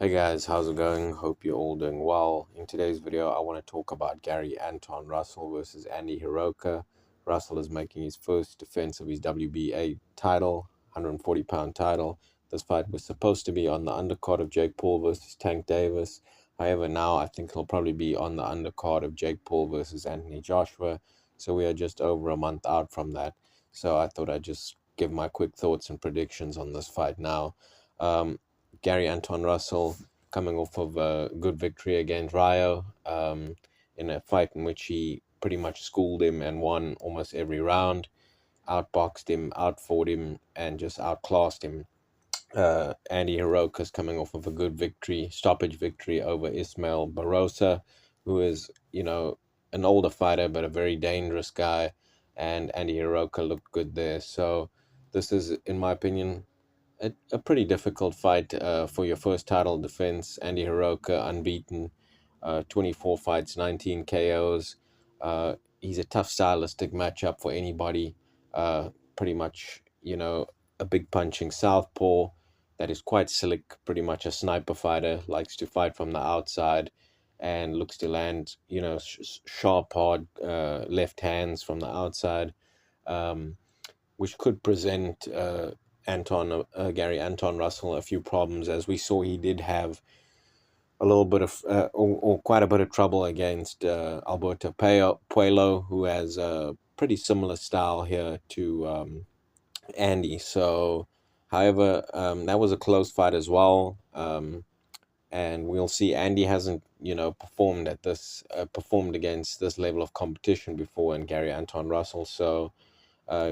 Hey guys, how's it going? Hope you're all doing well. In today's video, I want to talk about Antuanne Russell versus Andy Hiraoka. Russell is making his first defense of his WBA title, 140-pound title. This fight was supposed to be on the undercard of Jake Paul versus Tank Davis. However, now I think he'll probably be on the undercard of Jake Paul versus Anthony Joshua. So we are just over a month out from that. So I thought I'd just give my quick thoughts and predictions on this fight now. Um, Antuanne Russell coming off of a good victory against Rio in a fight in which he pretty much schooled him and won almost every round, outboxed him, outfought him, and just outclassed him. Andy Hiraoka is coming off of a good victory, stoppage victory over Ismael Barrosa, who is, an older fighter but a very dangerous guy, and Andy Hiraoka looked good there. So this is, in my opinion, a pretty difficult fight for your first title defense. Andy Hiraoka, unbeaten, 24 fights, 19 KOs. He's a tough stylistic matchup for anybody. Pretty much, a big punching southpaw that is quite slick, pretty much a sniper fighter, likes to fight from the outside and looks to land, sharp, hard left hands from the outside. Which could present Antuanne Russell a few problems, as we saw he did have a little bit of or quite a bit of trouble against Alberto Puello, who has a pretty similar style here to Andy. So, however, that was a close fight as well. And we'll see. Andy hasn't, performed against this level of competition before in Antuanne Russell. So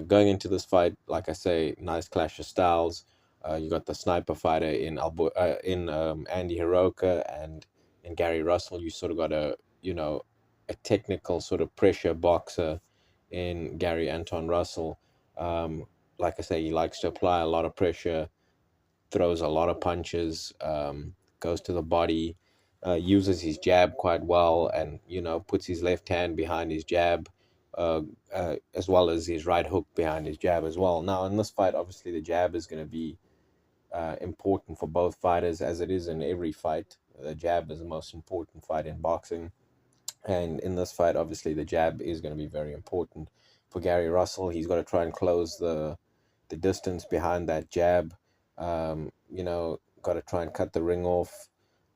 going into this fight, like I say, nice clash of styles. You got the sniper fighter in Andy Hiraoka, and in Gary Russell, you sort of got a technical sort of pressure boxer in Antuanne Russell. Like I say, he likes to apply a lot of pressure, throws a lot of punches, goes to the body, uses his jab quite well, and puts his left hand behind his jab, as well as his right hook behind his jab as well. Now in this fight, obviously the jab is going to be important for both fighters, as it is in every fight. The jab is the most important fight in boxing, and in this fight, obviously the jab is going to be very important for Gary Russell. He's got to try and close the distance behind that jab. Got to try and cut the ring off,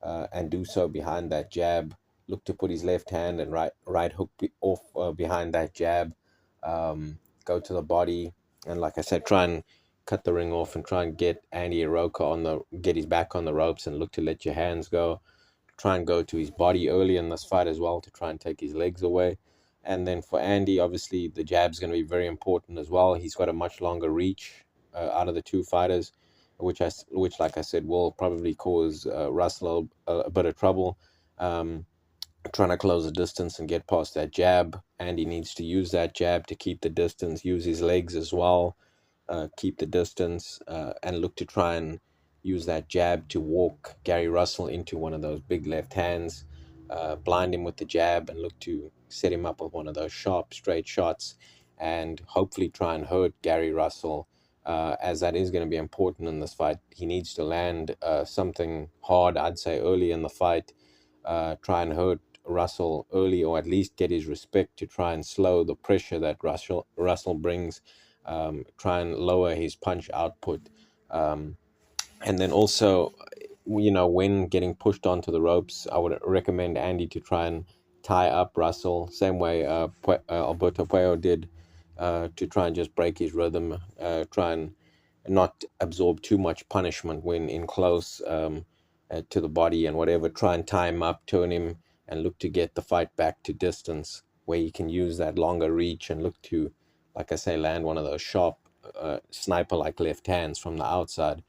and do so behind that jab. Look to put his left hand and right hook off behind that jab. Go to the body, and like I said, try and cut the ring off and try and get Andy Hiraoka get his back on the ropes, and look to let your hands go. Try and go to his body early in this fight as well to try and take his legs away. And then for Andy, obviously the jab's going to be very important as well. He's got a much longer reach out of the two fighters, which like I said, will probably cause Russell a bit of trouble. Trying to close the distance and get past that jab. Andy needs to use that jab to keep the distance, use his legs as well, keep the distance, and look to try and use that jab to walk Gary Russell into one of those big left hands, blind him with the jab, and look to set him up with one of those sharp, straight shots, and hopefully try and hurt Gary Russell, as that is going to be important in this fight. He needs to land something hard, I'd say, early in the fight, try and hurt Russell early, or at least get his respect to try and slow the pressure that Russell brings, try and lower his punch output. And then also, when getting pushed onto the ropes, I would recommend Andy to try and tie up Russell, same way Alberto Puello did, to try and just break his rhythm, try and not absorb too much punishment when in close, to the body and whatever. Try and tie him up, turn him, and look to get the fight back to distance where he can use that longer reach and look to, like I say, land one of those sharp sniper-like left hands from the outside.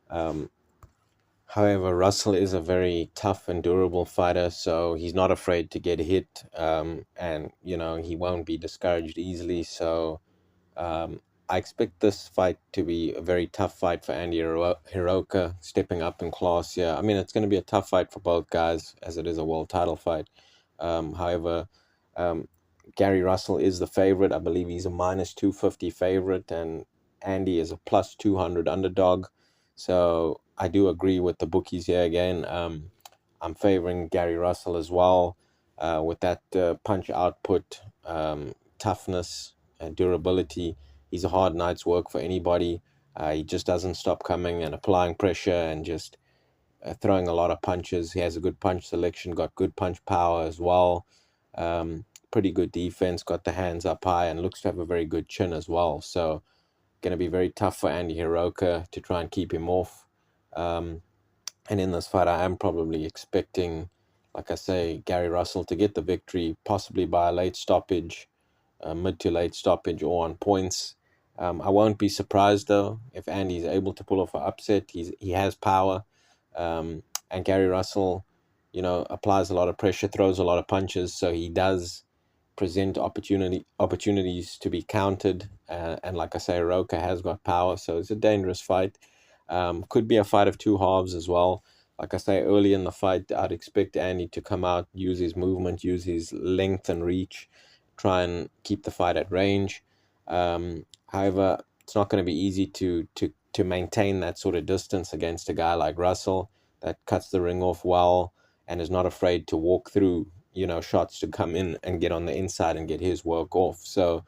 Um, However, Russell is a very tough and durable fighter, so he's not afraid to get hit, and he won't be discouraged easily. So I expect this fight to be a very tough fight for Andy Hiraoka, stepping up in class. Yeah, I mean, it's going to be a tough fight for both guys, as it is a world title fight. However, um, Gary Russell is the favorite. I believe he's a -250 favorite, and Andy is a +200 underdog. So I do agree with the bookies here again. I'm favoring Gary Russell as well, with that punch output, toughness, and durability. He's a hard night's work for anybody. He just doesn't stop coming and applying pressure and just throwing a lot of punches. He has a good punch selection, got good punch power as well. Pretty good defense, got the hands up high, and looks to have a very good chin as well. So, going to be very tough for Andy Hiraoka to try and keep him off. And in this fight, I am probably expecting, like I say, Gary Russell to get the victory, possibly by a late stoppage, mid to late stoppage, or on points. I won't be surprised though if Andy's able to pull off an upset. He has power, and Gary Russell, applies a lot of pressure, throws a lot of punches, so he does present opportunities to be countered. And like I say, Roka has got power, so it's a dangerous fight. Could be a fight of two halves as well. Like I say, early in the fight, I'd expect Andy to come out, use his movement, use his length and reach, try and keep the fight at range. However, it's not going to be easy to maintain that sort of distance against a guy like Russell that cuts the ring off well and is not afraid to walk through, shots to come in and get on the inside and get his work off. So,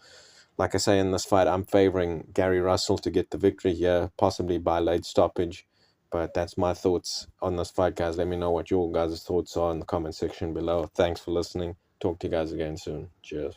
like I say, in this fight, I'm favoring Gary Russell to get the victory here, possibly by late stoppage. But that's my thoughts on this fight, guys. Let me know what your guys' thoughts are in the comment section below. Thanks for listening. Talk to you guys again soon. Cheers.